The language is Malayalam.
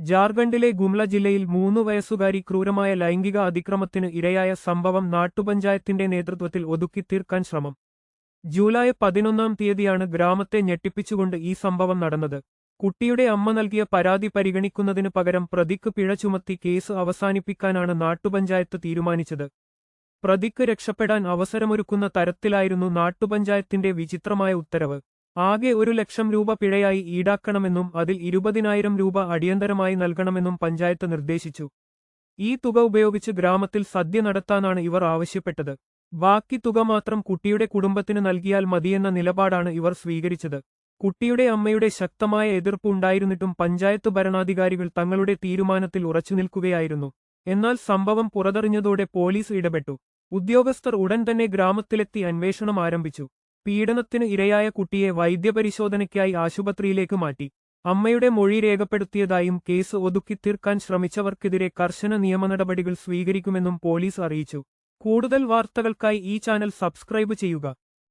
ജാർഖണ്ഡിലെ ഗുംല ജില്ലയിൽ 3 വയസ്സുകാരി ക്രൂരമായ ലൈംഗിക അതിക്രമത്തിന് ഇരയായ സംഭവം നാട്ടുപഞ്ചായത്തിന്റെ നേതൃത്വത്തിൽ ഒതുക്കിത്തീർക്കാൻ ശ്രമം. ജൂലൈ 11-ാം തീയതിയാണ് ഗ്രാമത്തെ ഞെട്ടിപ്പിച്ചുകൊണ്ട് ഈ സംഭവം നടന്നത്. കുട്ടിയുടെ അമ്മ നൽകിയ പരാതി പരിഗണിക്കുന്നതിന് പകരം പ്രതിക്ക് പിഴ ചുമത്തി കേസ് അവസാനിപ്പിക്കാനാണ് നാട്ടുപഞ്ചായത്ത് തീരുമാനിച്ചത്. പ്രതിക്ക് രക്ഷപ്പെടാൻ അവസരമൊരുക്കുന്ന തരത്തിലായിരുന്നു നാട്ടുപഞ്ചായത്തിന്റെ വിചിത്രമായ ഉത്തരവ്. ആകെ 1,00,000 രൂപ പിഴയായി ഈടാക്കണമെന്നും അതിൽ 20,000 രൂപ അടിയന്തരമായി നൽകണമെന്നും പഞ്ചായത്ത് നിർദ്ദേശിച്ചു. ഈ തുക ഉപയോഗിച്ച് ഗ്രാമത്തിൽ സദ്യ നടത്താനാണ് ഇവർ ആവശ്യപ്പെട്ടത്. ബാക്കി തുക മാത്രം കുട്ടിയുടെ കുടുംബത്തിന് നൽകിയാൽ മതിയെന്ന നിലപാടാണ് ഇവർ സ്വീകരിച്ചത്. കുട്ടിയുടെ അമ്മയുടെ ശക്തമായ എതിർപ്പ് ഉണ്ടായിരുന്നിട്ടും പഞ്ചായത്ത് ഭരണാധികാരികൾ തങ്ങളുടെ തീരുമാനത്തിൽ ഉറച്ചുനിൽക്കുകയായിരുന്നു. എന്നാൽ സംഭവം പുറത്തറിഞ്ഞതോടെ പോലീസ് ഇടപെട്ടു. ഉദ്യോഗസ്ഥർ ഉടൻ തന്നെ ഗ്രാമത്തിലെത്തി അന്വേഷണം ആരംഭിച്ചു. പീഡനത്തിന് ഇരയായ കുട്ടിയെ വൈദ്യപരിശോധനയ്ക്കായി ആശുപത്രിയിലേക്ക് മാറ്റി. അമ്മയുടെ മൊഴി രേഖപ്പെടുത്തിയതായും കേസ് ഒതുക്കിത്തീർക്കാൻ ശ്രമിച്ചവർക്കെതിരെ കർശന നിയമനടപടികൾ സ്വീകരിക്കുമെന്നും പോലീസ് അറിയിച്ചു. കൂടുതൽ വാർത്തകൾക്കായി ഈ ചാനൽ സബ്സ്ക്രൈബ് ചെയ്യുക.